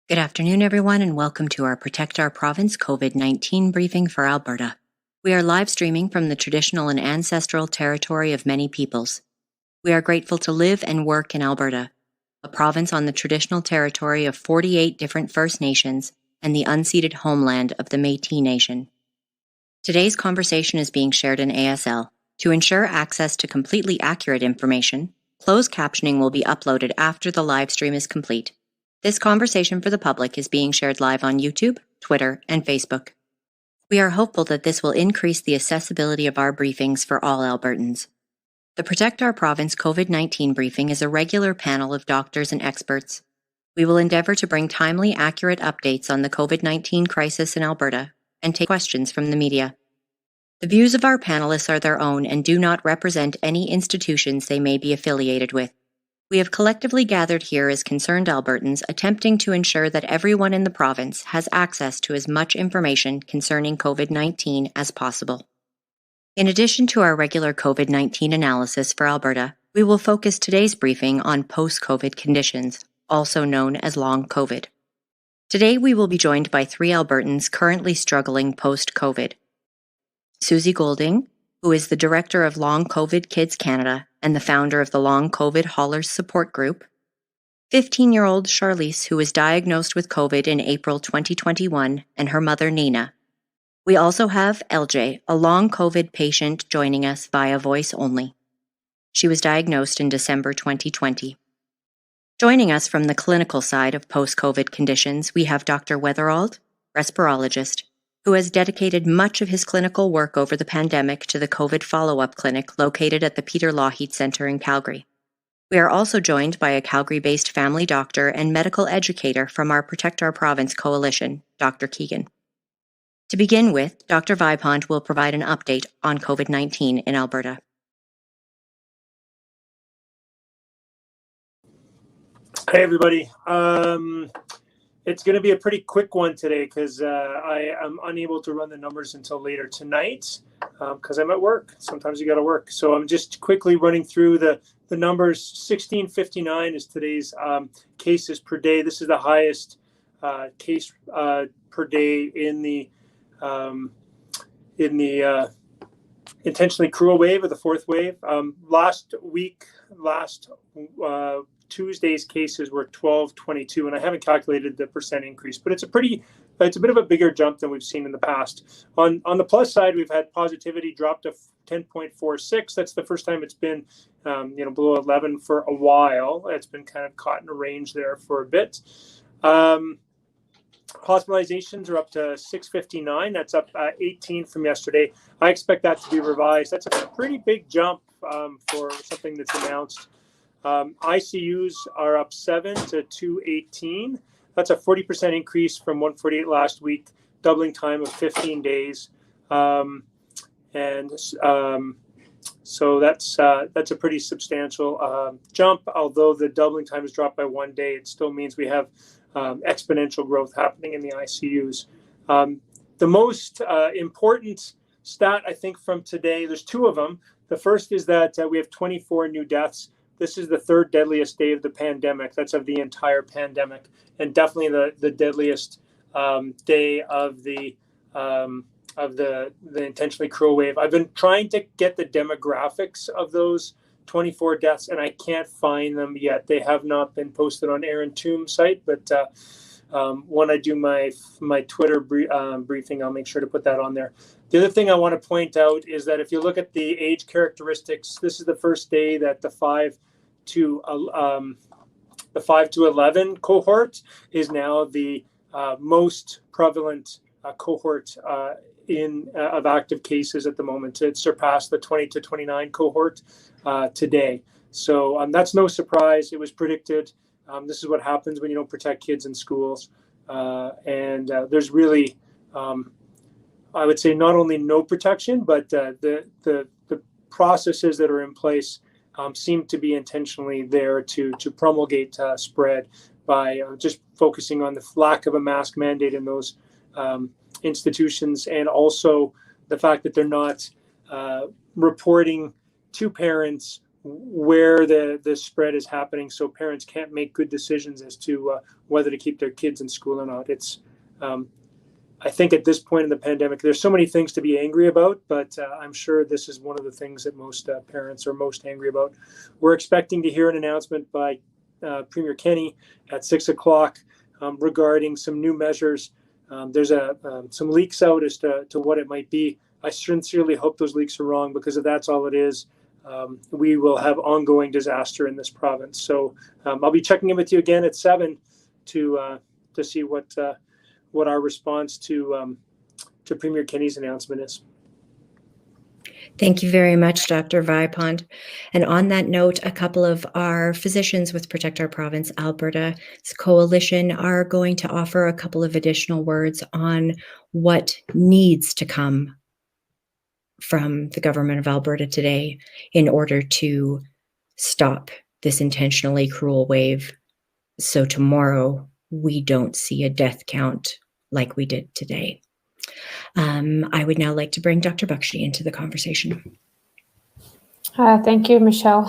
Good afternoon, everyone, and welcome to our Protect Our Province COVID-19 briefing for Alberta. We are live streaming from the traditional and ancestral territory of many peoples. We are grateful to live and work in Alberta, a province on the traditional territory of 48 different First Nations and the unceded homeland of the Métis Nation. Today's conversation is being shared in ASL. To ensure access to completely accurate information, closed captioning will be uploaded after the live stream is complete. This conversation for the public is being shared live on YouTube, Twitter, and Facebook. We are hopeful that this will increase the accessibility of our briefings for all Albertans. The Protect Our Province COVID-19 briefing is a regular panel of doctors and experts. We will endeavour to bring timely, accurate updates on the COVID-19 crisis in Alberta and take questions from the media. The views of our panelists are their own and do not represent any institutions they may be affiliated with. We have collectively gathered here as concerned Albertans attempting to ensure that everyone in the province has access to as much information concerning COVID-19 as possible. In addition to our regular COVID-19 analysis for Alberta, we will focus today's briefing on post-COVID conditions, also known as long COVID. Today we will be joined by three Albertans currently struggling post-COVID. Susie Golding, who is the Director of Long COVID Kids Canada and the founder of the Long COVID Haulers Support Group. 15-year-old Charlize, who was diagnosed with COVID in April 2021, and her mother Nina. We also have LJ, a long COVID patient, joining us via voice only. She was diagnosed in December 2020. Joining us from the clinical side of post-COVID conditions, we have Dr. Weatherald, respirologist, who has dedicated much of his clinical work over the pandemic to the COVID follow-up clinic located at the Peter Lougheed Centre in Calgary. We are also joined by a Calgary-based family doctor and medical educator from our Protect Our Province coalition, Dr. Keegan. To begin with, Dr. Vipond will provide an update on COVID-19 in Alberta. Hey, everybody. It's going to be a pretty quick one today because I am unable to run the numbers until later tonight because I'm at work. Sometimes you got to work. So I'm just quickly running through the numbers. 1659 is today's cases per day. This is the highest case per day in the intentionally cruel wave or the fourth wave. Last Tuesday's cases were 1222, and I haven't calculated the percent increase, but it's a bit of a bigger jump than we've seen in the past. On the plus side, we've had positivity drop to 10.46. That's the first time it's been below 11 for a while. It's been kind of caught in a range there for a bit. Hospitalizations are up to 659. That's up 18 from yesterday. I expect that to be revised. That's a pretty big jump for something that's announced. ICUs are up 7 to 218. That's a 40% increase from 148 last week, doubling time of 15 days. So that's a pretty substantial jump. Although the doubling time has dropped by 1 day, it still means we have exponential growth happening in the ICUs. The most important stat, I think, from today, there's two of them. The first is that we have 24 new deaths. This is the third deadliest day of the pandemic. That's of the entire pandemic, and definitely the deadliest day of the intentionally cruel wave. I've been trying to get the demographics of those 24 deaths, and I can't find them yet. They have not been posted on Aaron Toom's site, but when I do my Twitter briefing, I'll make sure to put that on there. The other thing I want to point out is that if you look at the age characteristics, this is the first day that the 5 to 11 cohort is now the most prevalent cohort of active cases at the moment. It surpassed the 20 to 29 cohort today. So that's no surprise. It was predicted. This is what happens when you don't protect kids in schools. And there's really, I would say, not only no protection, but the processes that are in place seem to be intentionally there to promulgate spread by just focusing on the lack of a mask mandate in those institutions, and also the fact that they're not reporting to parents where the spread is happening, so parents can't make good decisions as to whether to keep their kids in school or not. It's I think at this point in the pandemic, there's so many things to be angry about, but I'm sure this is one of the things that most parents are most angry about. We're expecting to hear an announcement by Premier Kenney at 6 o'clock regarding some new measures. There's some leaks out as to what it might be. I sincerely hope those leaks are wrong, because if that's all it is, we will have ongoing disaster in this province. So I'll be checking in with you again at 7 to see what our response to Premier Kenney's announcement is. Thank you very much, Dr. Vipond. And on that note, a couple of our physicians with Protect Our Province Alberta's coalition are going to offer a couple of additional words on what needs to come from the government of Alberta today in order to stop this intentionally cruel wave, so tomorrow we don't see a death count like we did today. I would now like to bring Dr. Bakshi into the conversation. Thank you, Michelle.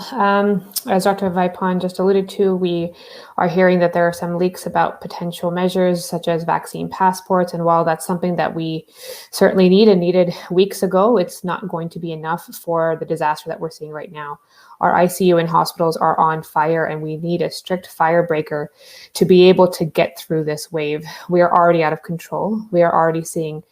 As Dr. Vipond just alluded to, we are hearing that there are some leaks about potential measures such as vaccine passports. And while that's something that we certainly need and needed weeks ago, it's not going to be enough for the disaster that we're seeing right now. Our ICU and hospitals are on fire, and we need a strict firebreaker to be able to get through this wave. We are already out of control. We are already seeing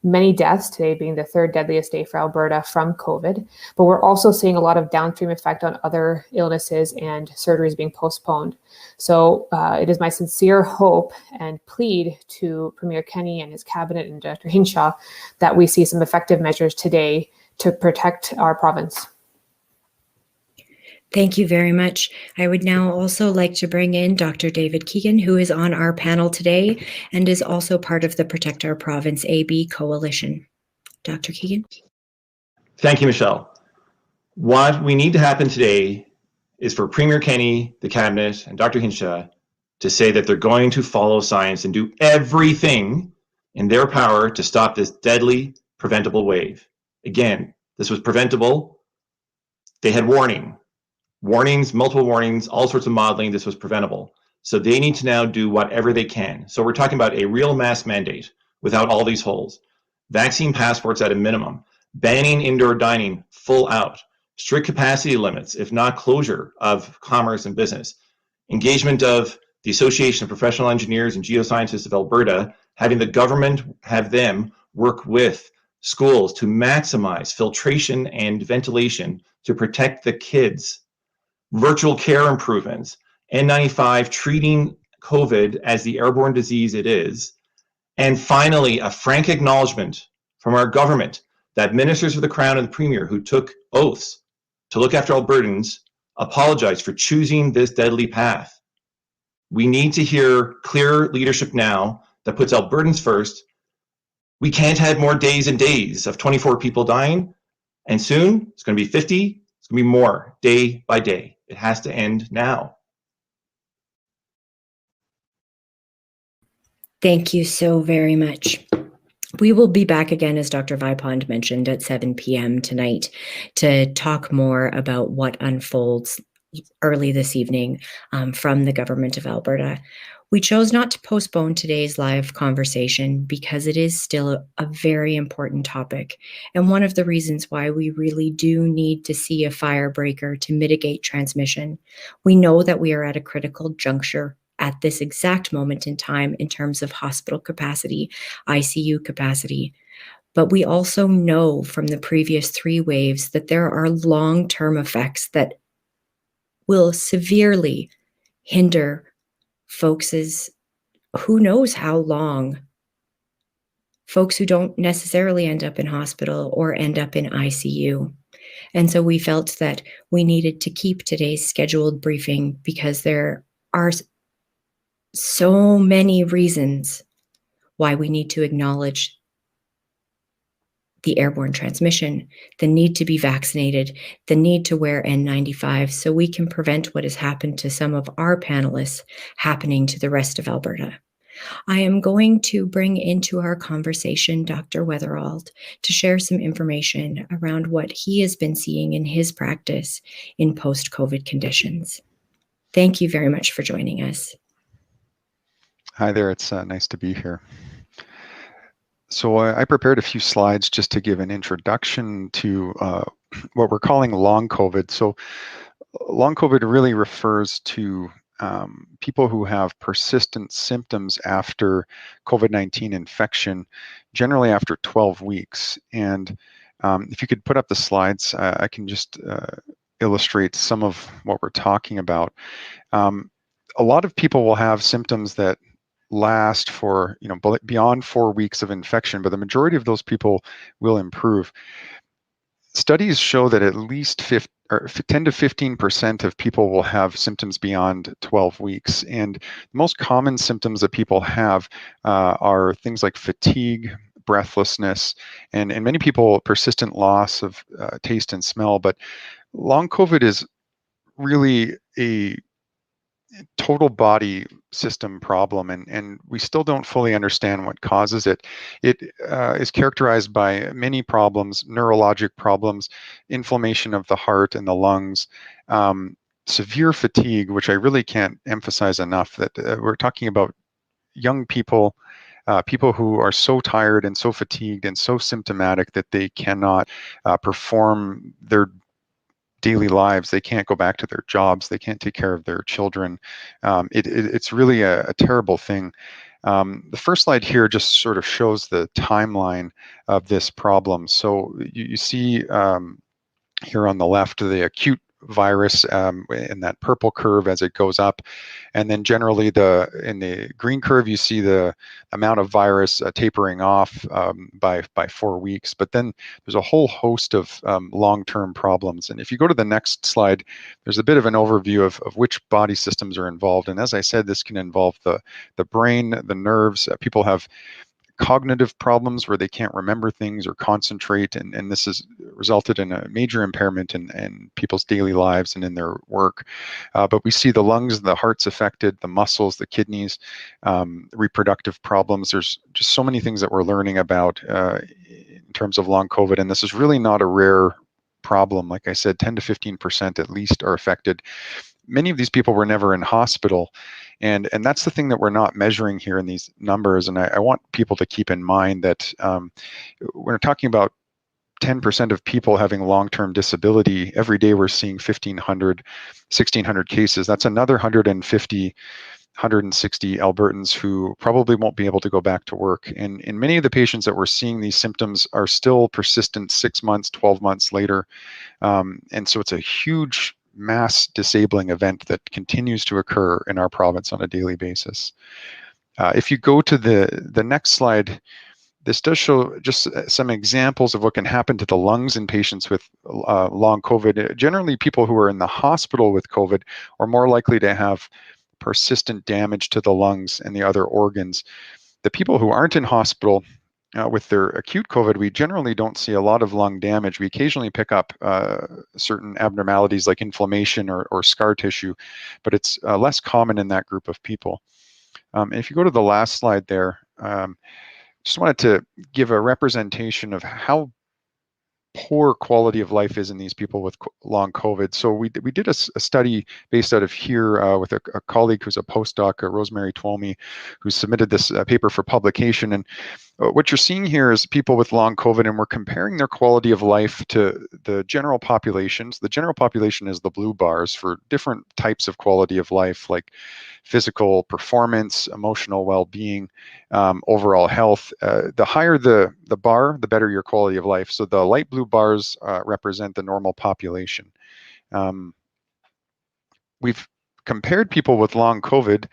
many deaths, today being the third deadliest day for Alberta from COVID, but we're also seeing a lot of downstream effect on other illnesses and surgeries being postponed. So it is my sincere hope and plead to Premier Kenney and his cabinet and Dr. Hinshaw that we see some effective measures today to protect our province. Thank you very much. I would now also like to bring in Dr. David Keegan, who is on our panel today and is also part of the Protect Our Province AB coalition. Dr. Keegan. Thank you, Michelle. What we need to happen today is for Premier Kenney, the cabinet, and Dr. Hinshaw to say that they're going to follow science and do everything in their power to stop this deadly, preventable wave. Again, this was preventable. They had warnings, multiple warnings, all sorts of modeling. This was preventable. So they need to now do whatever they can. So we're talking about a real mask mandate without all these holes, vaccine passports at a minimum, banning indoor dining full out, strict capacity limits, if not closure of commerce and business, engagement of the Association of Professional Engineers and Geoscientists of Alberta, having the government have them work with schools to maximize filtration and ventilation to protect the kids, virtual care improvements, N95 treating COVID as the airborne disease it is, and finally, a frank acknowledgement from our government that ministers of the Crown and the Premier who took oaths to look after Albertans apologize for choosing this deadly path. We need to hear clear leadership now that puts Albertans first. We can't have more days and days of 24 people dying, and soon it's going to be 50, it's going to be more day by day. It has to end now. Thank you so very much. We will be back again, as Dr. Vipond mentioned, at 7 p.m. tonight to talk more about what unfolds early this evening from the government of Alberta. We chose not to postpone today's live conversation because it is still a very important topic, and one of the reasons why we really do need to see a firebreaker to mitigate transmission. We know that we are at a critical juncture at this exact moment in time in terms of hospital capacity, ICU capacity, but we also know from the previous 3 waves that there are long-term effects that will severely hinder folks' who knows how long, folks who don't necessarily end up in hospital or end up in ICU. And so we felt that we needed to keep today's scheduled briefing because there are so many reasons why we need to acknowledge the airborne transmission, the need to be vaccinated, the need to wear N95 so we can prevent what has happened to some of our panelists happening to the rest of Alberta. I am going to bring into our conversation Dr. Weatherald to share some information around what he has been seeing in his practice in post-COVID conditions. Thank you very much for joining us. Hi there, it's nice to be here. So I prepared a few slides just to give an introduction to what we're calling long COVID. So long COVID really refers to people who have persistent symptoms after COVID-19 infection, generally after 12 weeks. And if you could put up the slides, I can just illustrate some of what we're talking about. A lot of people will have symptoms that last for beyond 4 weeks of infection, but the majority of those people will improve. Studies show that at least 10 to 15% of people will have symptoms beyond 12 weeks. And the most common symptoms that people have are things like fatigue, breathlessness, and many people persistent loss of taste and smell. But long COVID is really a total body system problem, and we still don't fully understand what causes it. It is characterized by many problems, neurologic problems, inflammation of the heart and the lungs, severe fatigue, which I really can't emphasize enough, that we're talking about young people, people who are so tired and so fatigued and so symptomatic that they cannot perform their daily lives. They can't go back to their jobs. They can't take care of their children. It's really a terrible thing. The first slide here just sort of shows the timeline of this problem. So you see here on the left the acute virus in that purple curve as it goes up, and then generally in the green curve you see the amount of virus tapering off by 4 weeks. But then there's a whole host of long-term problems, and if you go to the next slide, there's a bit of an overview of which body systems are involved. And as I said, this can involve the brain, the nerves. People have cognitive problems where they can't remember things or concentrate, and this has resulted in a major impairment in people's daily lives and in their work. But we see the lungs, the heart's affected, the muscles, the kidneys, reproductive problems. There's just so many things that we're learning about in terms of long COVID, and this is really not a rare problem. Like I said, 10 to 15% at least are affected. Many of these people were never in hospital, and that's the thing that we're not measuring here in these numbers. And I want people to keep in mind that we're talking about 10% of people having long-term disability. Every day we're seeing 1,500, 1,600 cases. That's another 150, 160 Albertans who probably won't be able to go back to work. And many of the patients that we're seeing, these symptoms are still persistent 6 months, 12 months later. And so it's a huge mass disabling event that continues to occur in our province on a daily basis. If you go to the next slide, this does show just some examples of what can happen to the lungs in patients with long COVID. Generally, people who are in the hospital with COVID are more likely to have persistent damage to the lungs and the other organs. The people who aren't in hospital with their acute COVID, we generally don't see a lot of lung damage. We occasionally pick up certain abnormalities like inflammation or scar tissue, but it's less common in that group of people. And if you go to the last slide there, just wanted to give a representation of how poor quality of life is in these people with long COVID. So we did a study based out of here with a colleague who's a postdoc, Rosemary Twomey, who submitted this paper for publication. And what you're seeing here is people with long COVID, and we're comparing their quality of life to the general populations. The general population is the blue bars for different types of quality of life, like physical performance, emotional well-being, overall health. The higher the bar, the better your quality of life. So the light blue bars represent the normal population. We've compared people with long COVID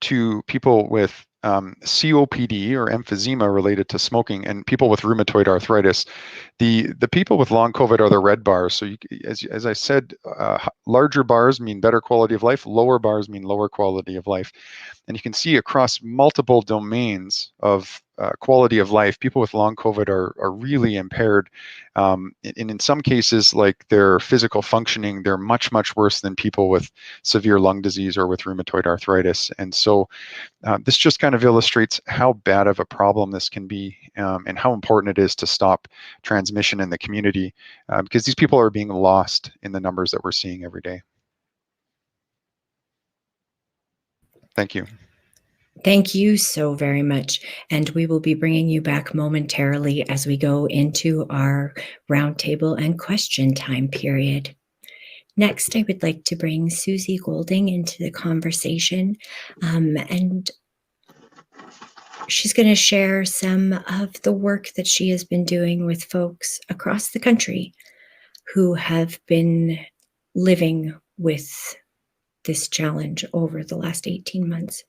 to people with COPD or emphysema related to smoking, and people with rheumatoid arthritis. The people with long COVID are the red bars. So as I said, larger bars mean better quality of life, lower bars mean lower quality of life. And you can see across multiple domains of quality of life, people with long COVID are really impaired. And in some cases, like their physical functioning, they're much, much worse than people with severe lung disease or with rheumatoid arthritis. And so this just kind of illustrates how bad of a problem this can be, and how important it is to stop transmission in the community, because these people are being lost in the numbers that we're seeing every day. Thank you. Thank you so very much. And we will be bringing you back momentarily as we go into our roundtable and question time period. Next, I would like to bring Susie Golding into the conversation, and she's going to share some of the work that she has been doing with folks across the country who have been living with this challenge over the last 18 months.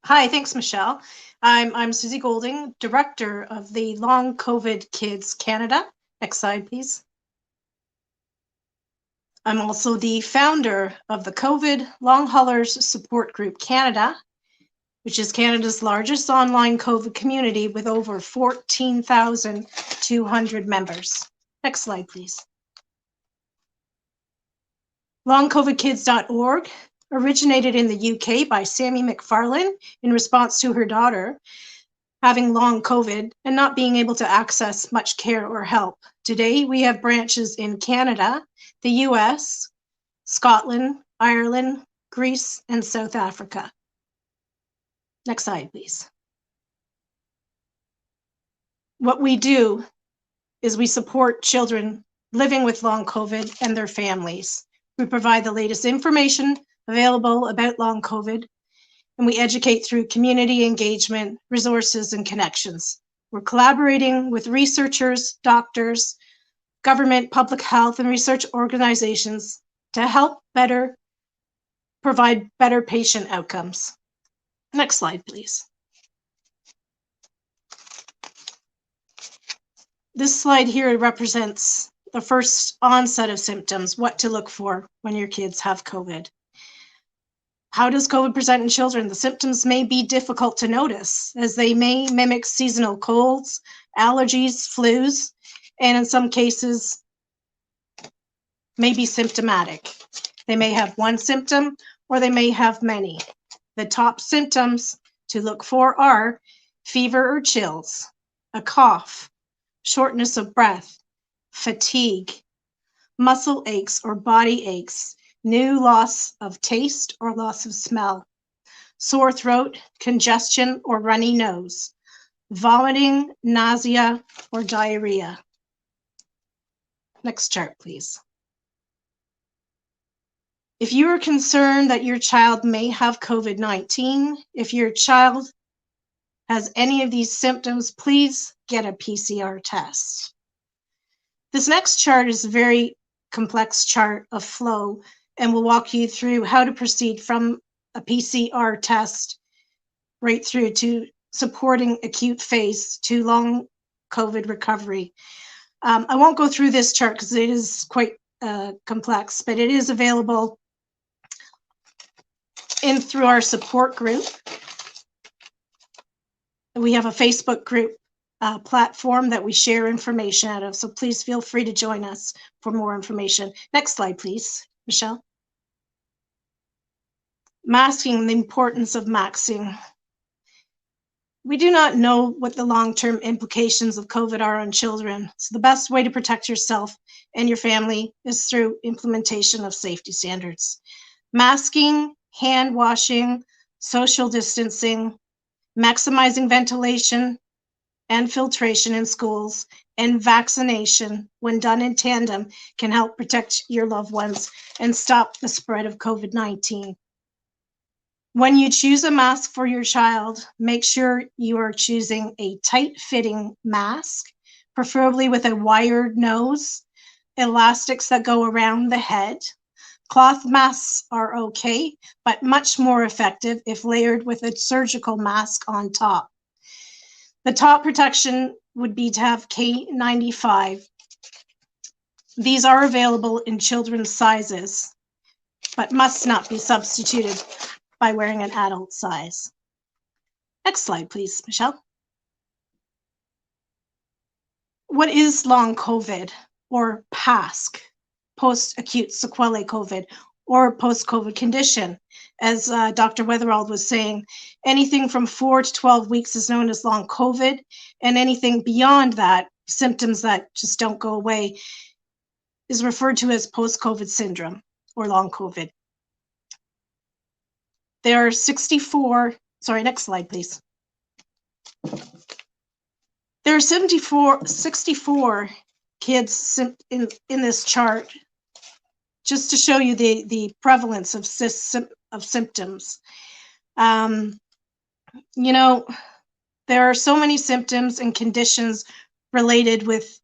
Hi, thanks, Michelle. I'm Susie Golding, Director of the Long COVID Kids Canada. Next slide, please. I'm also the founder of the COVID Long Haulers Support Group Canada, which is Canada's largest online COVID community with over 14,200 members. Next slide, please. LongCOVIDkids.org originated in the UK by Sammy McFarlane in response to her daughter having long COVID and not being able to access much care or help. Today, we have branches in Canada, the US, Scotland, Ireland, Greece, and South Africa. Next slide, please. What we do is we support children living with long COVID and their families. We provide the latest information available about long COVID, and we educate through community engagement, resources, and connections. We're collaborating with researchers, doctors, government, public health, and research organizations to help provide better patient outcomes. Next slide, please. This slide here represents the first onset of symptoms, what to look for when your kids have COVID. How does COVID present in children? The symptoms may be difficult to notice as they may mimic seasonal colds, allergies, flus, and in some cases may be symptomatic. They may have one symptom or they may have many. The top symptoms to look for are fever or chills, a cough, shortness of breath, fatigue, muscle aches or body aches, new loss of taste or loss of smell, sore throat, congestion or runny nose, vomiting, nausea, or diarrhea. Next chart, please. If you are concerned that your child may have COVID-19, if your child has any of these symptoms, please get a PCR test. This next chart is a very complex chart of flow, and we'll walk you through how to proceed from a PCR test right through to supporting acute phase to long COVID recovery. I won't go through this chart because it is quite complex, but it is available through our support group. We have a Facebook group platform that we share information out of, so please feel free to join us for more information. Next slide, please, Michelle. Masking, the importance of masking. We do not know what the long-term implications of COVID are on children, so the best way to protect yourself and your family is through implementation of safety standards. Masking, hand washing, social distancing, maximizing ventilation and filtration in schools, and vaccination, when done in tandem, can help protect your loved ones and stop the spread of COVID-19. When you choose a mask for your child, make sure you are choosing a tight-fitting mask, preferably with a wired nose, elastics that go around the head. Cloth masks are okay, but much more effective if layered with a surgical mask on top. The top protection would be to have K95. These are available in children's sizes, but must not be substituted by wearing an adult size. Next slide, please, Michelle. What is long COVID or PASC, post-acute sequelae COVID, or post-COVID condition? As Dr. Weatherald was saying, anything from 4 to 12 weeks is known as long COVID, and anything beyond that, symptoms that just don't go away, is referred to as post-COVID syndrome or long COVID. There are 64, sorry, next slide, please. There are 64 kids in this chart, just to show you the prevalence of symptoms. You know, there are so many symptoms and conditions related with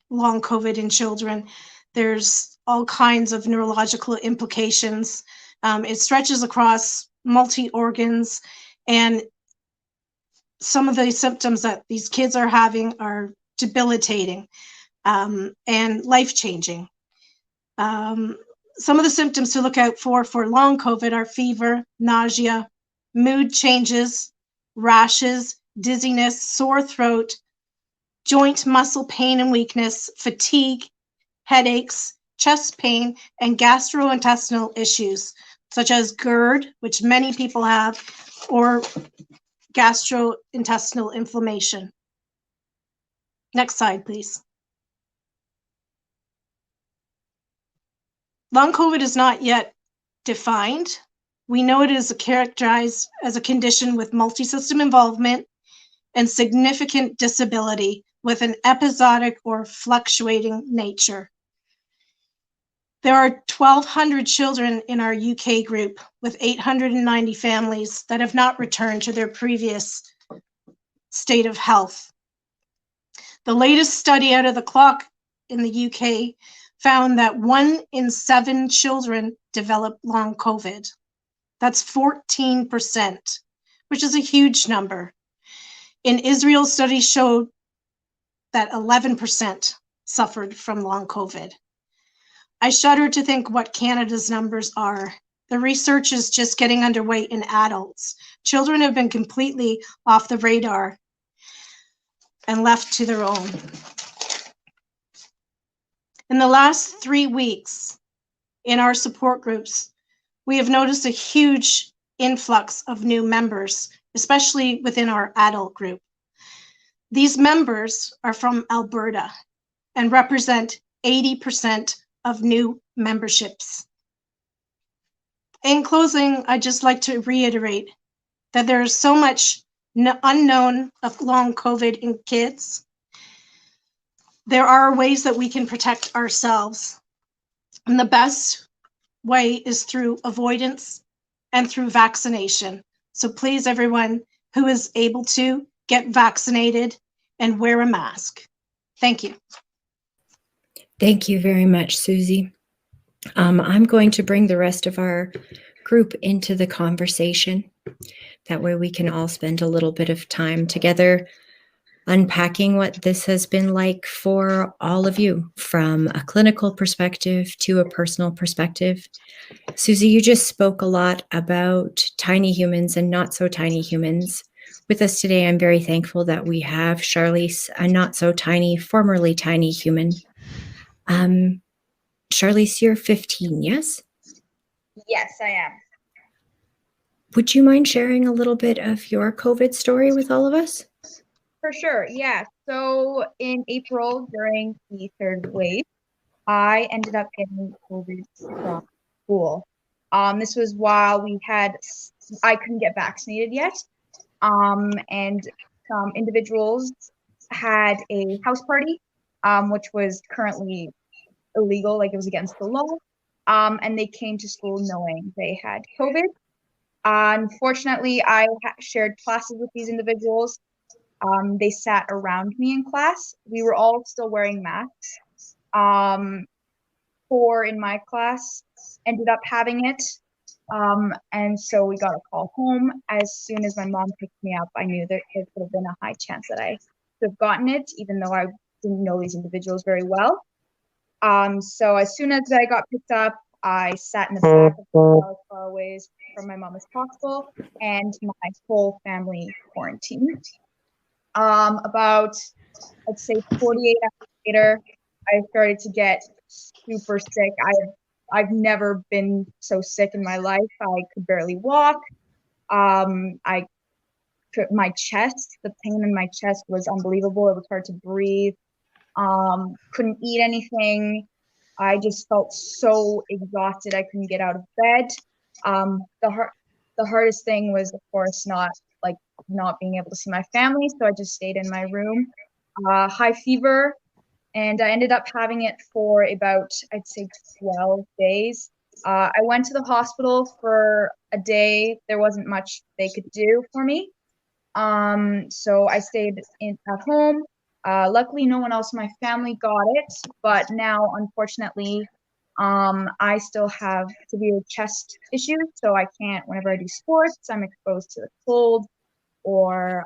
long COVID in children. There's all kinds of neurological implications. It stretches across multi-organs, and some of the symptoms that these kids are having are debilitating and life-changing. Some of the symptoms to look out for long COVID are fever, nausea, mood changes, rashes, dizziness, sore throat, joint muscle pain and weakness, fatigue, headaches, chest pain, and gastrointestinal issues, such as GERD, which many people have, or gastrointestinal inflammation. Next slide, please. Long COVID is not yet defined. We know it is characterized as a condition with multi-system involvement and significant disability with an episodic or fluctuating nature. There are 1,200 children in our UK group with 890 families that have not returned to their previous state of health. The latest study out of the clock in the UK found that 1 in 7 children develop long COVID. That's 14%, which is a huge number. In Israel, studies showed that 11% suffered from long COVID. I shudder to think what Canada's numbers are. The research is just getting underway in adults. Children have been completely off the radar and left to their own. In the last 3 weeks, in our support groups, we have noticed a huge influx of new members, especially within our adult group. These members are from Alberta and represent 80% of new memberships. In closing, I'd just like to reiterate that there is so much unknown of long COVID in kids. There are ways that we can protect ourselves, and the best way is through avoidance and through vaccination. So please, everyone who is able to, get vaccinated and wear a mask. Thank you. Thank you very much, Susie. I'm going to bring the rest of our group into the conversation. That way we can all spend a little bit of time together unpacking what this has been like for all of you, from a clinical perspective to a personal perspective. Susie, you just spoke a lot about tiny humans and not so tiny humans. With us today, I'm very thankful that we have Charlize, a not so tiny, formerly tiny human. Charlize, you're 15, yes? Yes, I am. Would you mind sharing a little bit of your COVID story with all of us? For sure, yeah. So in April, during the third wave, I ended up getting COVID from school. This was while I couldn't get vaccinated yet. And some individuals had a house party, which was currently illegal, like it was against the law. And they came to school knowing they had COVID. Unfortunately, I shared classes with these individuals. They sat around me in class. We were all still wearing masks. 4 in my class ended up having it. And so we got a call home. As soon as my mom picked me up, I knew that it would have been a high chance that I could have gotten it, even though I didn't know these individuals very well. So as soon as I got picked up, I sat in the back of the car as far away from my mom as possible, and my whole family quarantined. About, I'd say 48 hours later, I started to get super sick. I've never been so sick in my life. I could barely walk. My chest, the pain in my chest was unbelievable. It was hard to breathe. Couldn't eat anything. I just felt so exhausted. I couldn't get out of bed. The hardest thing was, of course, not being able to see my family. So I just stayed in my room. High fever, and I ended up having it for about, I'd say, 12 days. I went to the hospital for a day. There wasn't much they could do for me. So I stayed at home. Luckily, no one else in my family got it, but now, unfortunately, I still have severe chest issues, so I can't, whenever I do sports, I'm exposed to the cold, or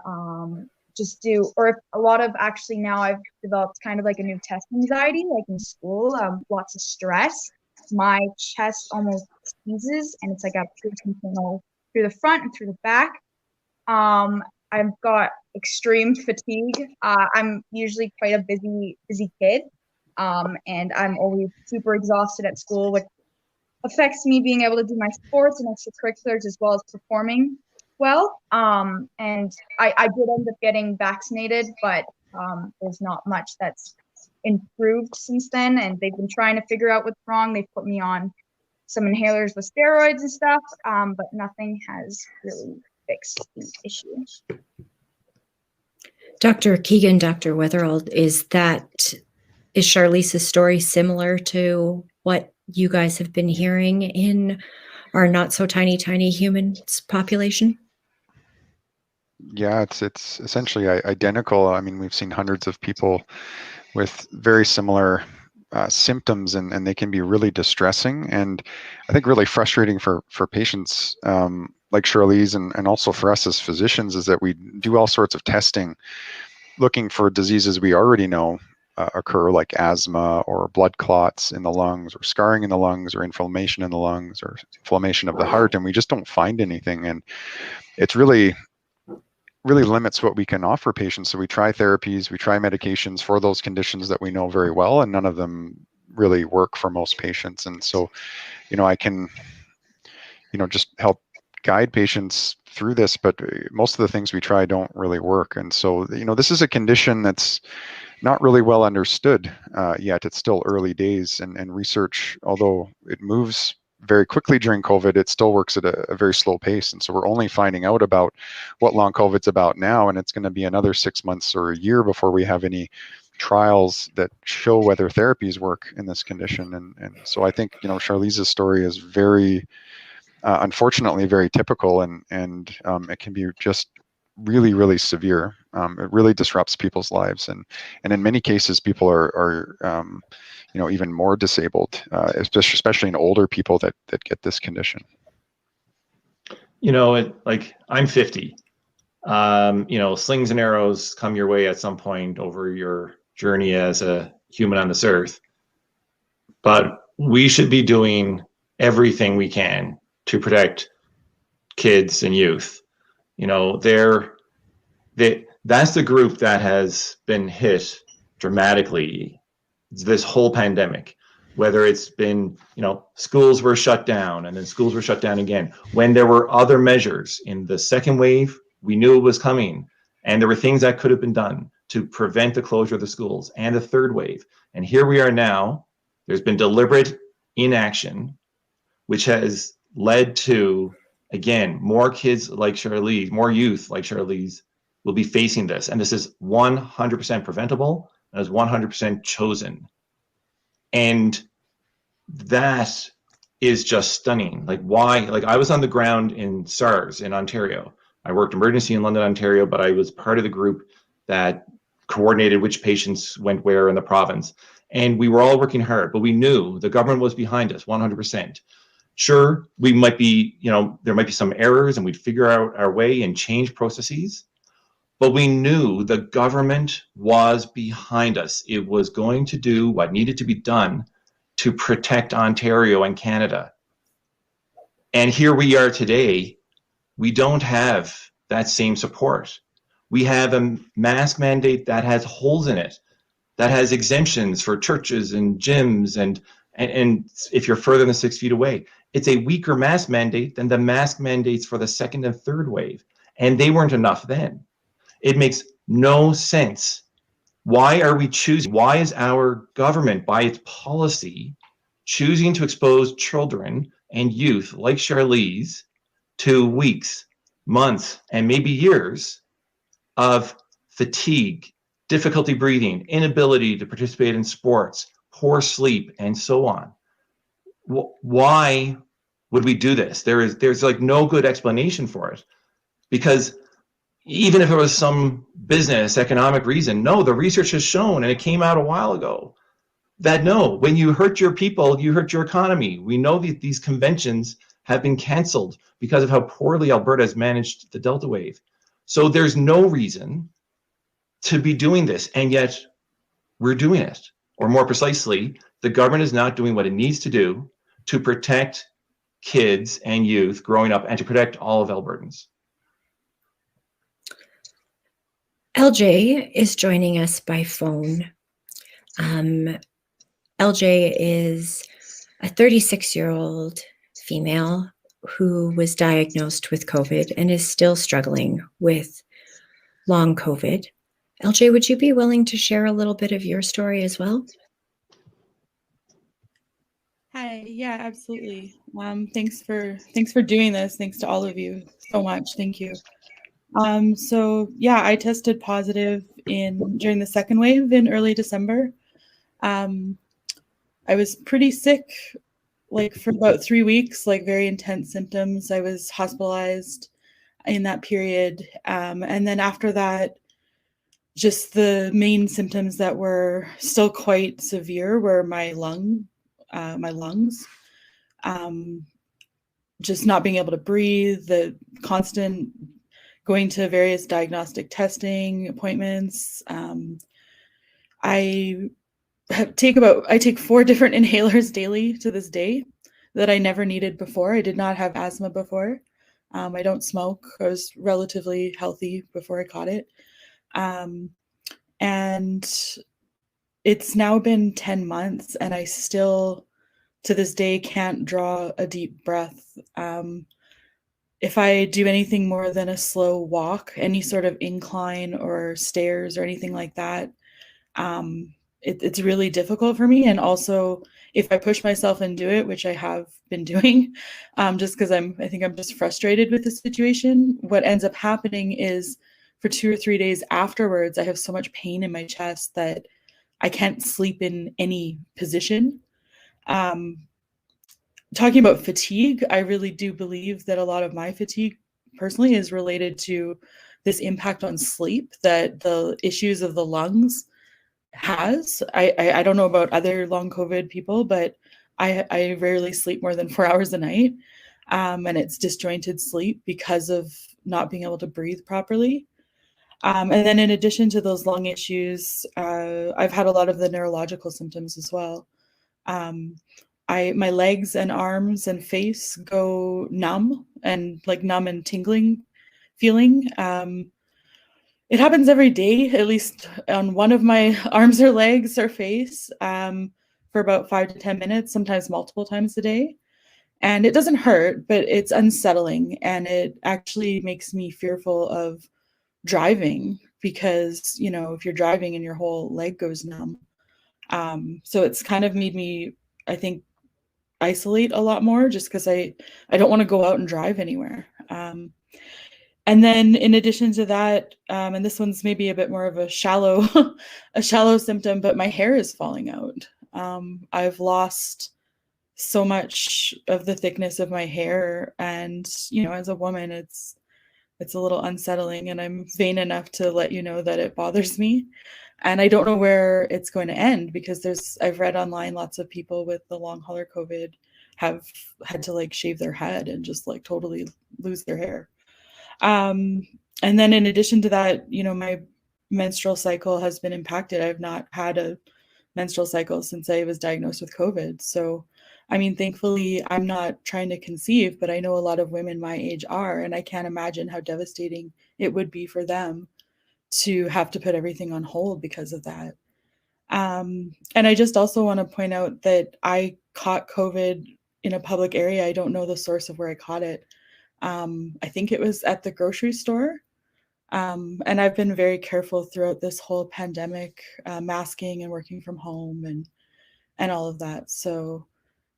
if a lot of, actually now I've developed kind of like a new test anxiety, like in school, lots of stress. My chest almost squeezes, and it's like a piercing tunnel through the front and through the back. I've got extreme fatigue. I'm usually quite a busy kid, and I'm always super exhausted at school, which affects me being able to do my sports and extracurriculars as well as performing well. And I did end up getting vaccinated, but there's not much that's improved since then, and they've been trying to figure out what's wrong. They've put me on some inhalers with steroids and stuff, but nothing has really fixed the issue. Dr. Keegan, Dr. Weatherald, is Charlize's story similar to what you guys have been hearing in our not so tiny humans population? Yeah, it's essentially identical. I mean, we've seen hundreds of people with very similar symptoms, and they can be really distressing, and I think really frustrating for patients like Charlize, and also for us as physicians, is that we do all sorts of testing looking for diseases we already know occur, like asthma or blood clots in the lungs, or scarring in the lungs, or inflammation in the lungs, or inflammation of the heart, and we just don't find anything. And it's really limits what we can offer patients. So we try therapies, we try medications for those conditions that we know very well, and none of them really work for most patients. And so, I can, just help guide patients through this, but most of the things we try don't really work. And so, this is a condition that's not really well understood yet. It's still early days, and research, although it moves very quickly during COVID, it still works at a very slow pace. And so we're only finding out about what long COVID's about now, and it's going to be another 6 months or a year before we have any trials that show whether therapies work in this condition. And so I think, Charlize's story is very, unfortunately, very typical, and it can be just really, really severe. It really disrupts people's lives, and in many cases, people are even more disabled, especially in older people that get this condition. I'm 50. Slings and arrows come your way at some point over your journey as a human on this earth, but we should be doing everything we can to protect kids and youth. That's the group that has been hit dramatically this whole pandemic. whether it's been, schools were shut down and then schools were shut down again. When there were other measures in the second wave, we knew it was coming, and there were things that could have been done to prevent the closure of the schools, and the third wave. And here we are now. There's been deliberate inaction, which has led to, again, more kids like Charlize, more youth like Charlize will be facing this. And this is 100% preventable, and is 100% chosen. And that is just stunning. Like, why? Like, I was on the ground in SARS in Ontario. I worked emergency in London, Ontario, but I was part of the group that coordinated which patients went where in the province. And we were all working hard, but we knew the government was behind us 100%. Sure, we might be, there might be some errors, and we'd figure out our way and change processes, but we knew the government was behind us. It was going to do what needed to be done to protect Ontario and Canada. And here we are today. We don't have that same support. We have a mask mandate that has holes in it, that has exemptions for churches and gyms, and if you're further than 6 feet away. It's a weaker mask mandate than the mask mandates for the second and third wave, and they weren't enough then. It makes no sense. Why are we choosing? Why is our government, by its policy, choosing to expose children and youth like Charlize to weeks, months, and maybe years of fatigue, difficulty breathing, inability to participate in sports, poor sleep, and so on? Why would we do this? There's like no good explanation for it, because even if it was some business economic reason, no, the research has shown, and it came out a while ago, that no, when you hurt your people, you hurt your economy. We know that these conventions have been canceled because of how poorly Alberta has managed the Delta wave. So there's no reason to be doing this, and yet we're doing it. Or more precisely, the government is not doing what it needs to do to protect kids and youth growing up and to protect all of Albertans. LJ is joining us by phone. LJ is a 36-year-old female who was diagnosed with COVID and is still struggling with long COVID. LJ, would you be willing to share a little bit of your story as well? Hi, yeah, absolutely. Thanks for doing this. Thanks to all of you so much. Thank you. So yeah, I tested positive during the second wave in early December. I was pretty sick, like for about 3 weeks, like very intense symptoms. I was hospitalized in that period. And then after that, just the main symptoms that were still quite severe were my lungs, just not being able to breathe, the constant going to various diagnostic testing appointments. I take 4 different inhalers daily to this day that I never needed before. I did not have asthma before. I don't smoke. I was relatively healthy before I caught it. And it's now been 10 months, and I still, to this day, can't draw a deep breath. If I do anything more than a slow walk, any sort of incline or stairs or anything like that, it's really difficult for me. And also, if I push myself and do it, which I have been doing, just because I think I'm just frustrated with the situation, what ends up happening is for 2 or 3 days afterwards, I have so much pain in my chest that I can't sleep in any position. Talking about fatigue, I really do believe that a lot of my fatigue personally is related to this impact on sleep that the issues of the lungs has. I don't know about other long COVID people, but I rarely sleep more than 4 hours a night. And it's disjointed sleep because of not being able to breathe properly. And then in addition to those lung issues, I've had a lot of the neurological symptoms as well. My legs and arms and face go numb and tingling feeling. It happens every day, at least on one of my arms or legs or face. For for about 5 to 10 minutes, sometimes multiple times a day. And it doesn't hurt, but it's unsettling, and it actually makes me fearful of driving because, you know, if you're driving and your whole leg goes numb. So it's kind of made me, I think, isolate a lot more just because I don't want to go out and drive anywhere. And then in addition to that, and this one's maybe a bit more of a shallow a shallow symptom, but my hair is falling out. I've lost so much of the thickness of my hair, and you know, as a woman, it's a little unsettling, and I'm vain enough to let you know that it bothers me. And I don't know where it's going to end because I've read online lots of people with the long hauler COVID have had to like shave their head and just like totally lose their hair. And then in addition to that, you know, my menstrual cycle has been impacted. I've not had a menstrual cycle since I was diagnosed with COVID. So, I mean, thankfully, I'm not trying to conceive, but I know a lot of women my age are, and I can't imagine how devastating it would be for them to have to put everything on hold because of that. And I just also want to point out that I caught COVID in a public area. I don't know the source of where I caught it. I think it was at the grocery store. And I've been very careful throughout this whole pandemic, masking and working from home and all of that. So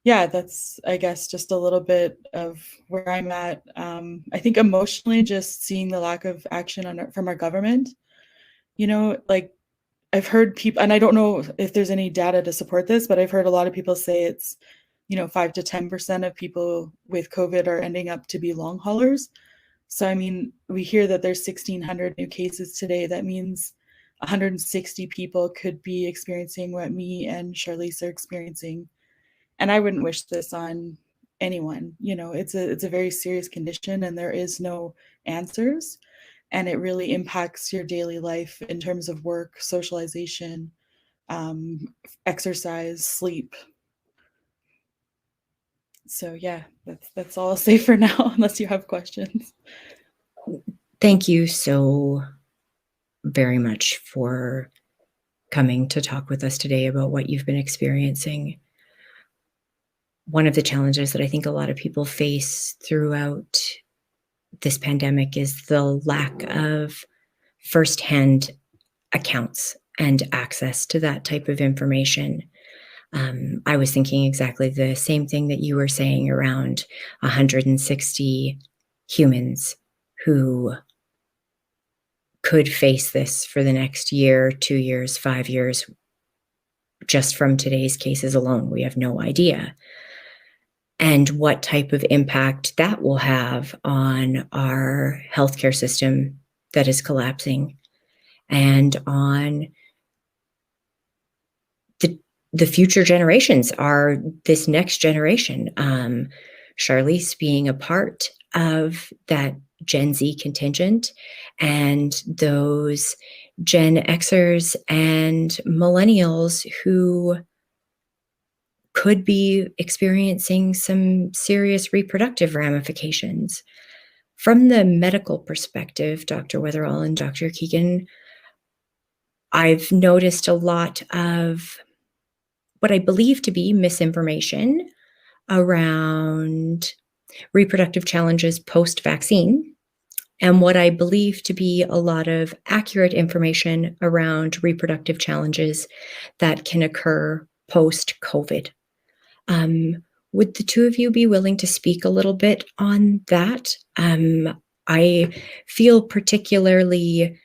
yeah, that's, I guess, just a little bit of where I'm at. I think emotionally, just seeing the lack of action from our government, you know, like I've heard people, and I don't know if there's any data to support this, but I've heard a lot of people say it's, you know, 5 to 10% of people with COVID are ending up to be long haulers. So, I mean, we hear that there's 1,600 new cases today. That means 160 people could be experiencing what me and Charlize are experiencing. And I wouldn't wish this on anyone. You know, it's a very serious condition, and there is no answers. And it really impacts your daily life in terms of work, socialization, exercise, sleep. So yeah, that's all I'll say for now, unless you have questions. Thank you so very much for coming to talk with us today about what you've been experiencing. One of the challenges that I think a lot of people face throughout this pandemic is the lack of firsthand accounts and access to that type of information. I was thinking exactly the same thing that you were saying around 160 humans who could face this for the next year, 2 years, 5 years. Just from today's cases alone, we have no idea. And what type of impact that will have on our healthcare system that is collapsing, and on the future generations, this next generation. Charlize being a part of that Gen Z contingent, and those Gen Xers and millennials who could be experiencing some serious reproductive ramifications. From the medical perspective, Dr. Weatherall and Dr. Keegan, I've noticed a lot of what I believe to be misinformation around reproductive challenges post-vaccine, and what I believe to be a lot of accurate information around reproductive challenges that can occur post-COVID. Would the two of you be willing to speak a little bit on that? I feel particularly,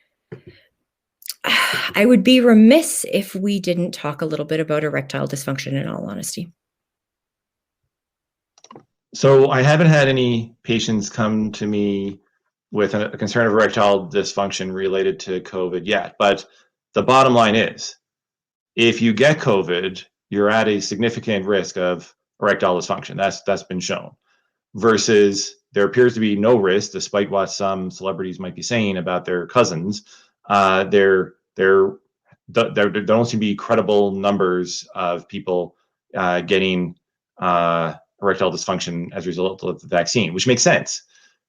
I would be remiss if we didn't talk a little bit about erectile dysfunction, in all honesty. So I haven't had any patients come to me with a concern of erectile dysfunction related to COVID yet, but the bottom line is, if you get COVID, you're at a significant risk of erectile dysfunction. That's been shown. Versus there appears to be no risk, despite what some celebrities might be saying about their cousins. There don't seem to be credible numbers of people getting erectile dysfunction as a result of the vaccine, which makes sense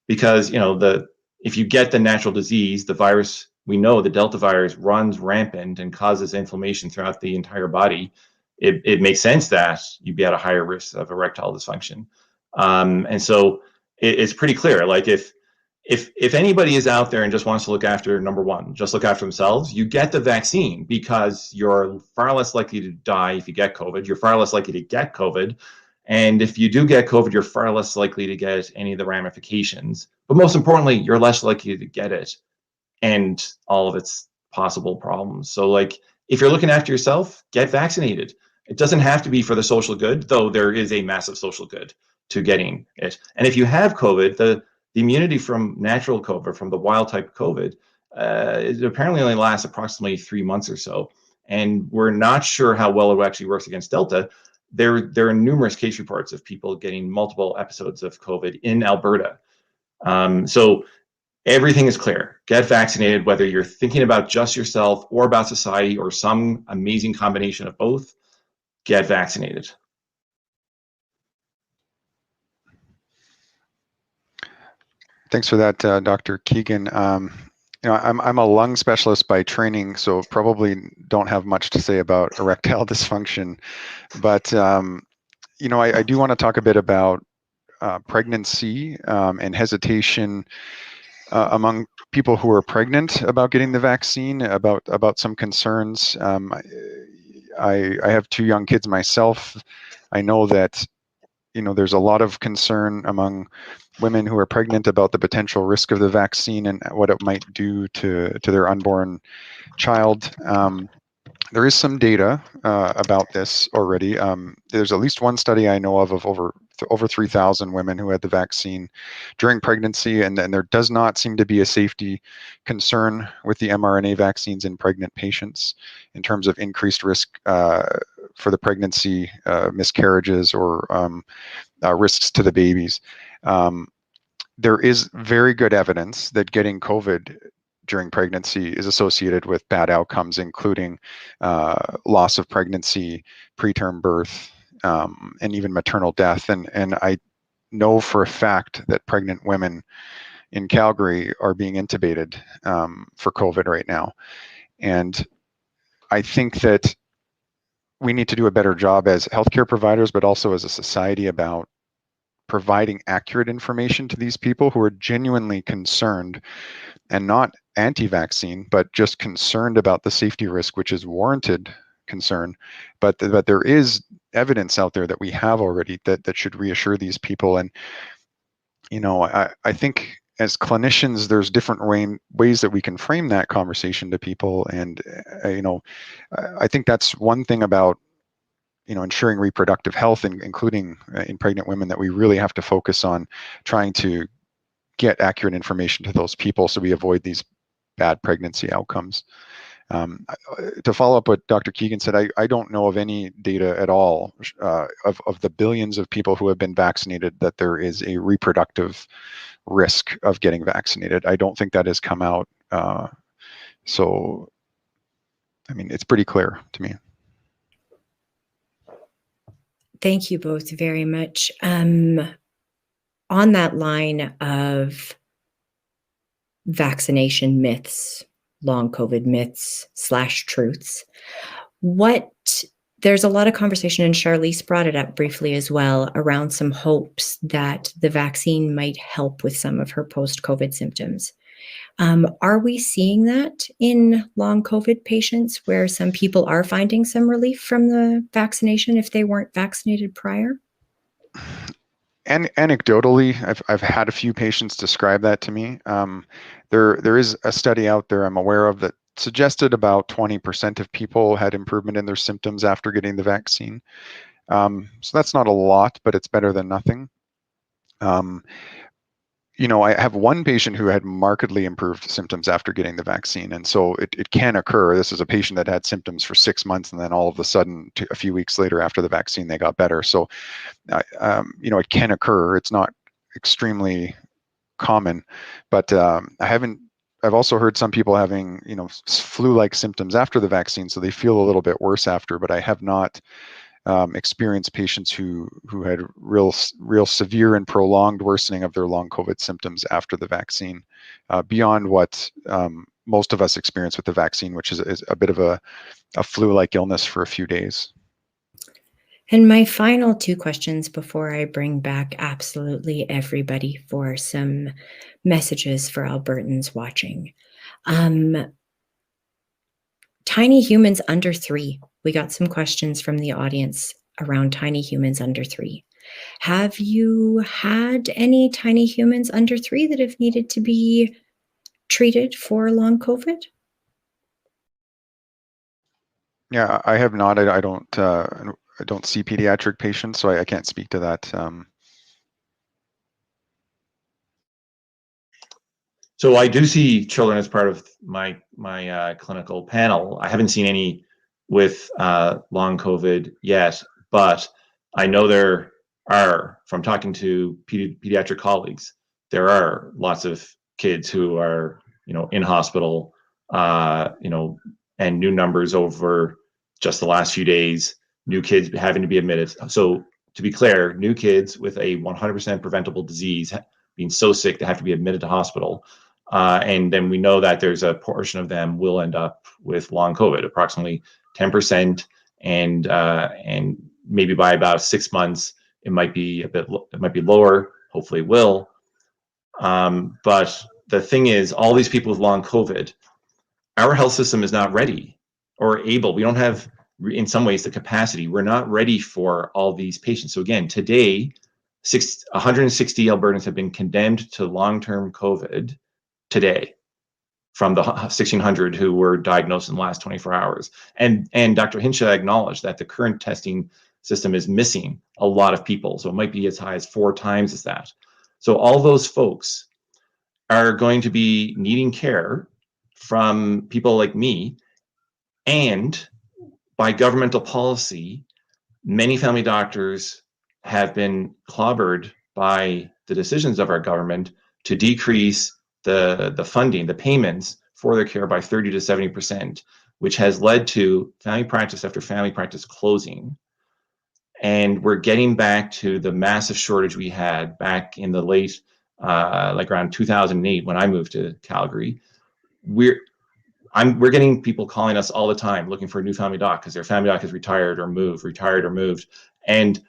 because if you get the natural disease, the virus, we know the Delta virus runs rampant and causes inflammation throughout the entire body. it makes sense that you'd be at a higher risk of erectile dysfunction. And so it's pretty clear. Like if anybody is out there and just wants to look after, number one, just look after themselves, you get the vaccine because you're far less likely to die if you get COVID. You're far less likely to get COVID. And if you do get COVID, you're far less likely to get any of the ramifications. But most importantly, you're less likely to get it and all of its possible problems. So like, if you're looking after yourself, get vaccinated. It doesn't have to be for the social good, though there is a massive social good to getting it. And if you have COVID, the immunity from natural COVID, from the wild type COVID, it apparently only lasts approximately 3 months or so. And we're not sure how well it actually works against Delta. There are numerous case reports of people getting multiple episodes of COVID in Alberta. So everything is clear. Get vaccinated, whether you're thinking about just yourself or about society or some amazing combination of both. Get vaccinated. Thanks for that, Dr. Keegan. I'm a lung specialist by training, so probably don't have much to say about erectile dysfunction. But I do want to talk a bit about pregnancy and hesitation among people who are pregnant about getting the vaccine, about some concerns. I have 2 young kids myself. I know that there's a lot of concern among women who are pregnant about the potential risk of the vaccine and what it might do to their unborn child. There is some data about this already. There's at least one study I know of over 3,000 women who had the vaccine during pregnancy, and there does not seem to be a safety concern with the mRNA vaccines in pregnant patients in terms of increased risk for the pregnancy, miscarriages, or risks to the babies. There is very good evidence that getting COVID during pregnancy is associated with bad outcomes, including loss of pregnancy, preterm birth, and even maternal death. And I know for a fact that pregnant women in Calgary are being intubated for COVID right now. And I think that we need to do a better job as healthcare providers, but also as a society, about providing accurate information to these people who are genuinely concerned and not anti-vaccine, but just concerned about the safety risk, which is warranted concern. But there is evidence out there that we have already that should reassure these people. And, I think as clinicians, there's different ways that we can frame that conversation to people. And, I think that's one thing about ensuring reproductive health, including in pregnant women, that we really have to focus on trying to get accurate information to those people so we avoid these bad pregnancy outcomes. To follow up what Dr. Keegan said, I don't know of any data at all of the billions of people who have been vaccinated that there is a reproductive risk of getting vaccinated. I don't think that has come out. So, it's pretty clear to me. Thank you both very much. On that line of vaccination myths, long COVID myths / truths, there's a lot of conversation, and Charlize brought it up briefly as well, around some hopes that the vaccine might help with some of her post-COVID symptoms. Are we seeing that in long COVID patients, where some people are finding some relief from the vaccination if they weren't vaccinated prior? And anecdotally, I've had a few patients describe that to me. There is a study out there I'm aware of that suggested about 20% of people had improvement in their symptoms after getting the vaccine. So that's not a lot, but it's better than nothing. I have one patient who had markedly improved symptoms after getting the vaccine. And so it can occur. This is a patient that had symptoms for 6 months, and then all of a sudden, a few weeks later after the vaccine, they got better. So, it can occur. It's not extremely common, but I've also heard some people having, flu-like symptoms after the vaccine, so they feel a little bit worse after, but I have not experienced patients who had real severe and prolonged worsening of their long COVID symptoms after the vaccine, beyond what most of us experience with the vaccine, which is a bit of a flu-like illness for a few days. And my final two questions before I bring back absolutely everybody for some messages for Albertans watching. Tiny humans under 3. We got some questions from the audience around tiny humans under 3. Have you had any tiny humans under 3 that have needed to be treated for long COVID? Yeah, I have not. I don't see pediatric patients, so I can't speak to that. So I do see children as part of my clinical panel. I haven't seen any with long COVID yet, but I know there are, from talking to pediatric colleagues, there are lots of kids who are, in hospital, and new numbers over just the last few days, new kids having to be admitted. So to be clear, new kids with a 100% preventable disease being so sick they have to be admitted to hospital. And then we know that there's a portion of them will end up with long COVID, approximately 10%, and maybe by about 6 months it might be lower. Hopefully, it will. But the thing is, all these people with long COVID, our health system is not ready or able. We don't have, in some ways, the capacity. We're not ready for all these patients. So again, today, 160 Albertans have been condemned to long-term COVID today from the 1,600 who were diagnosed in the last 24 hours. And Dr. Hinshaw acknowledged that the current testing system is missing a lot of people. So it might be as high as 4 times as that. So all those folks are going to be needing care from people like me. And by governmental policy, many family doctors have been clobbered by the decisions of our government to decrease the funding, the payments for their care by 30 to 70%, which has led to family practice after family practice closing. And we're getting back to the massive shortage we had back in the late, like around 2008 when I moved to Calgary. We're getting people calling us all the time looking for a new family doc because their family doc is retired or moved. And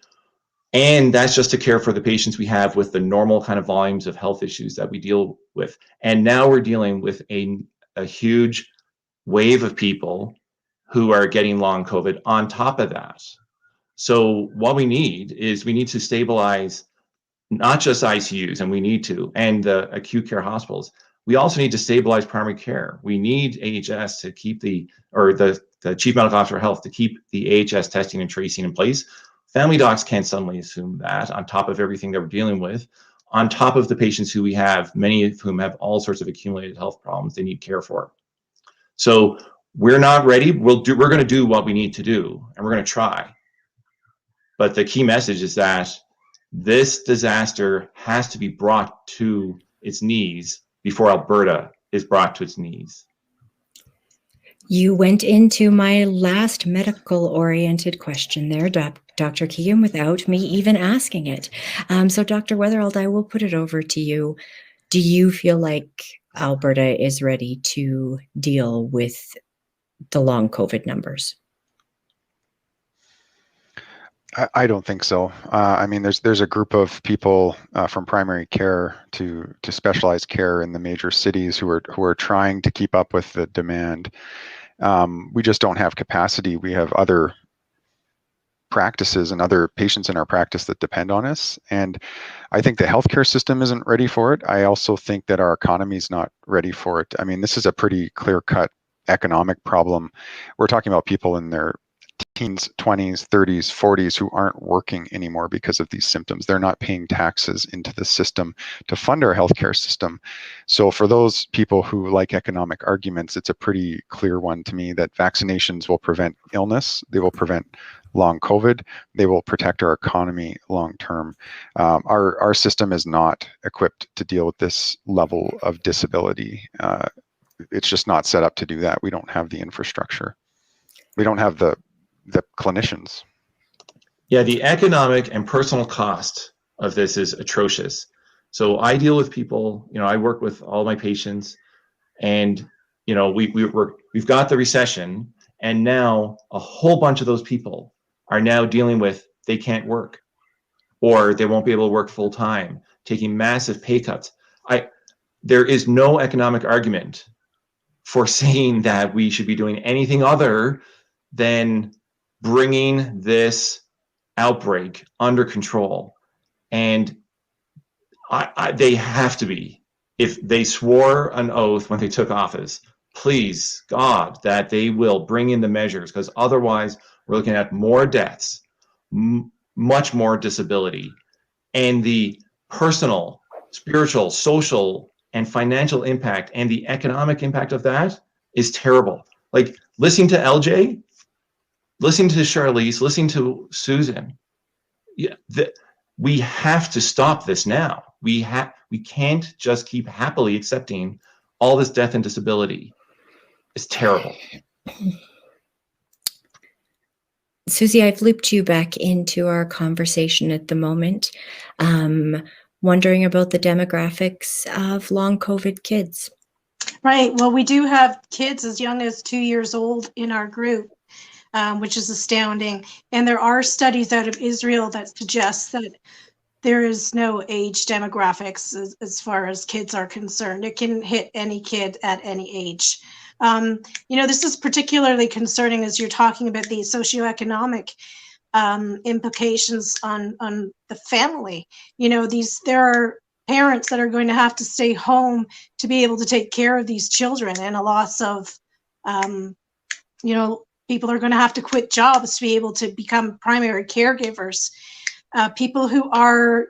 that's just to care for the patients we have with the normal kind of volumes of health issues that we deal with. And now we're dealing with a huge wave of people who are getting long COVID on top of that. So what we need to stabilize not just ICUs, and the acute care hospitals. We also need to stabilize primary care. We need AHS to keep the Chief Medical Officer of Health to keep the AHS testing and tracing in place. Family docs can't suddenly assume that on top of everything that we're dealing with, on top of the patients who we have, many of whom have all sorts of accumulated health problems they need care for. So we're not ready. We're going to do what we need to do, and we're going to try. But the key message is that this disaster has to be brought to its knees before Alberta is brought to its knees. You went into my last medical-oriented question there, Dr. Keegan, without me even asking it. So Dr. Weatherald, I will put it over to you. Do you feel like Alberta is ready to deal with the long COVID numbers? I don't think so. I mean, there's a group of people from primary care to specialized care in the major cities who are trying to keep up with the demand. We just don't have capacity. We have other practices and other patients in our practice that depend on us. And I think the healthcare system isn't ready for it. I also think that our economy is not ready for it. I mean, this is a pretty clear-cut economic problem. We're talking about people in their teens, 20s, 30s, 40s who aren't working anymore because of these symptoms. They're not paying taxes into the system to fund our healthcare system. So for those people who like economic arguments, it's a pretty clear one to me that vaccinations will prevent illness. They will prevent long COVID. They will protect our economy long term. Our system is not equipped to deal with this level of disability. It's just not set up to do that. We don't have the infrastructure. We don't have the clinicians. Yeah, the economic and personal cost of this is atrocious. So I deal with people, I work with all my patients, and we've got the recession, and now a whole bunch of those people are now dealing with they can't work, or they won't be able to work full time, taking massive pay cuts. There is no economic argument for saying that we should be doing anything other than bringing this outbreak under control. And they have to be. If they swore an oath when they took office, please, God, that they will bring in the measures, because otherwise we're looking at more deaths, much more disability, and the personal, spiritual, social, and financial impact and the economic impact of that is terrible. Like listening to LJ, listening to Charlize, listening to Susan, we have to stop this now. We can't just keep happily accepting all this death and disability. It's terrible. Susie, I've looped you back into our conversation at the moment, wondering about the demographics of long COVID kids. Right. Well, we do have kids as young as 2 years old in our group, which is astounding. And there are studies out of Israel that suggest that there is no age demographics as far as kids are concerned. It can hit any kid at any age. This is particularly concerning as you're talking about the socioeconomic implications on the family. There are parents that are going to have to stay home to be able to take care of these children, and a loss of, people are going to have to quit jobs to be able to become primary caregivers. People who are,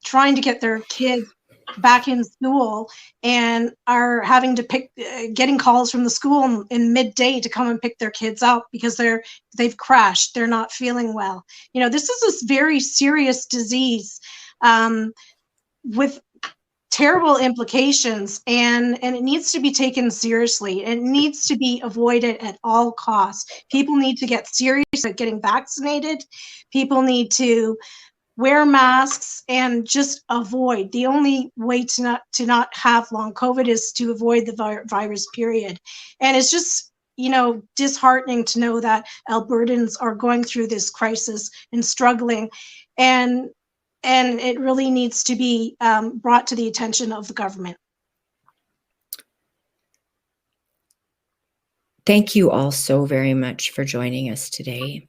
trying to get their kids back in school and are having to getting calls from the school in midday to come and pick their kids up because they've crashed, they're not feeling well. This is a very serious disease with terrible implications, and it needs to be taken seriously. It needs to be avoided at all costs. People need to get serious at getting vaccinated. People need to wear masks and just avoid. The only way to not have long COVID is to avoid the virus, period. And it's just, disheartening to know that Albertans are going through this crisis and struggling. And it really needs to be brought to the attention of the government. Thank you all so very much for joining us today.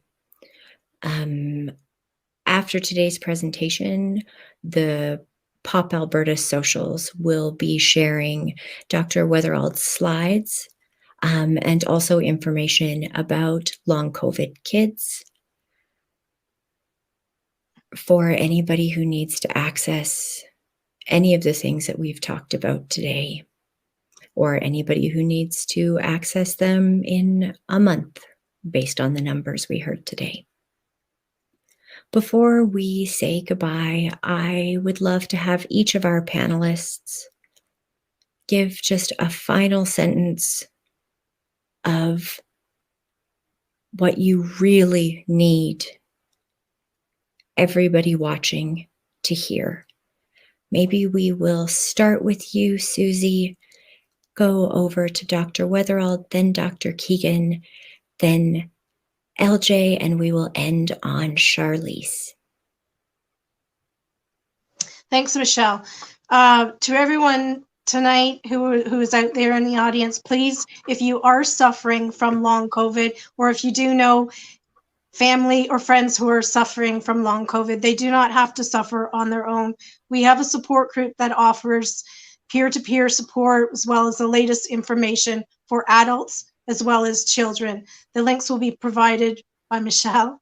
After today's presentation, the Pop Alberta socials will be sharing Dr. Weatherald's slides and also information about long COVID kids for anybody who needs to access any of the things that we've talked about today, or anybody who needs to access them in a month based on the numbers we heard today. Before we say goodbye, I would love to have each of our panelists give just a final sentence of what you really need everybody watching to hear. Maybe we will start with you, Susie, go over to Dr. Weatherald, then Dr. Keegan, then LJ, and we will end on Charlize. Thanks, Michelle. To everyone tonight who is out there in the audience, please, if you are suffering from long COVID, or if you do know family or friends who are suffering from long COVID, they do not have to suffer on their own. We have a support group that offers peer-to-peer support, as well as the latest information for adults as well as children. The links will be provided by Michelle.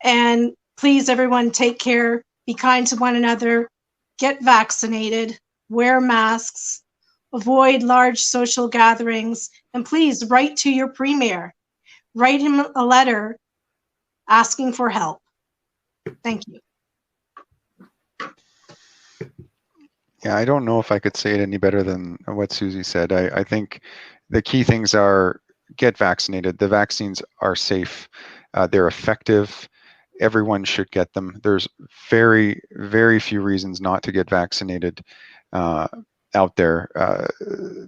And please, everyone, take care, be kind to one another, get vaccinated, wear masks, avoid large social gatherings, and please write to your premier. Write him a letter asking for help. Thank you. Yeah, I don't know if I could say it any better than what Susie said. I think the key things are get vaccinated. The vaccines are safe. They're effective. Everyone should get them. There's very, very few reasons not to get vaccinated out there.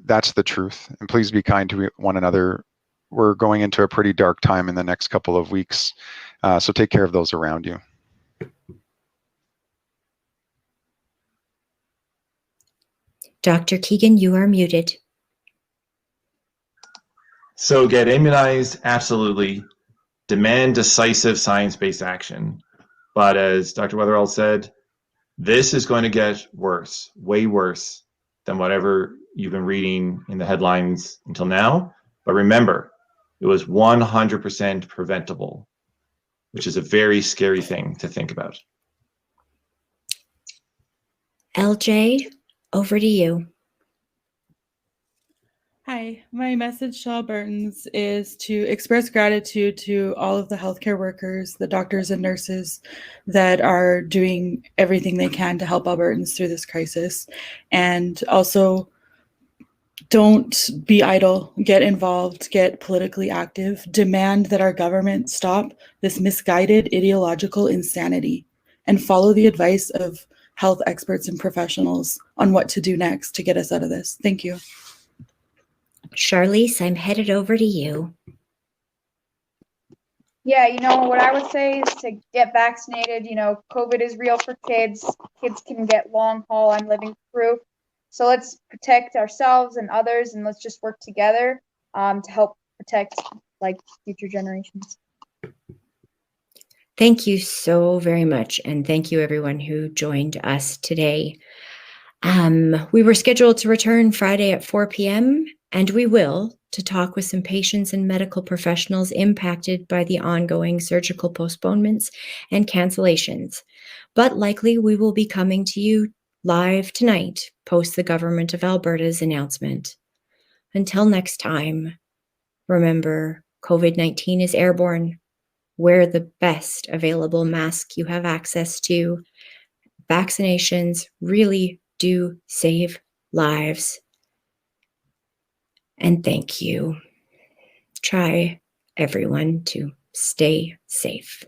That's the truth. And please be kind to one another. We're going into a pretty dark time in the next couple of weeks. So take care of those around you. Dr. Keegan, you are muted. So get immunized, absolutely. Demand decisive science-based action. But as Dr. Weatherall said, this is going to get worse, way worse than whatever you've been reading in the headlines until now. But remember, it was 100% preventable, which is a very scary thing to think about. LJ, over to you. Hi, my message to Albertans is to express gratitude to all of the healthcare workers, the doctors and nurses that are doing everything they can to help Albertans through this crisis. And also, don't be idle, get involved, get politically active, demand that our government stop this misguided ideological insanity, and follow the advice of health experts and professionals on what to do next to get us out of this. Thank you. Charlize, I'm headed over to you. Yeah, what I would say is to get vaccinated. COVID is real for kids. Kids can get long haul. I'm living proof. So let's protect ourselves and others, and let's just work together to help protect future generations. Thank you so very much. And thank you everyone who joined us today. We were scheduled to return Friday at 4 p.m. and we will, to talk with some patients and medical professionals impacted by the ongoing surgical postponements and cancellations. But likely we will be coming to you live tonight, post the Government of Alberta's announcement. Until next time, remember, COVID-19 is airborne. Wear the best available mask you have access to. Vaccinations really do save lives. And thank you. Try, everyone, to stay safe.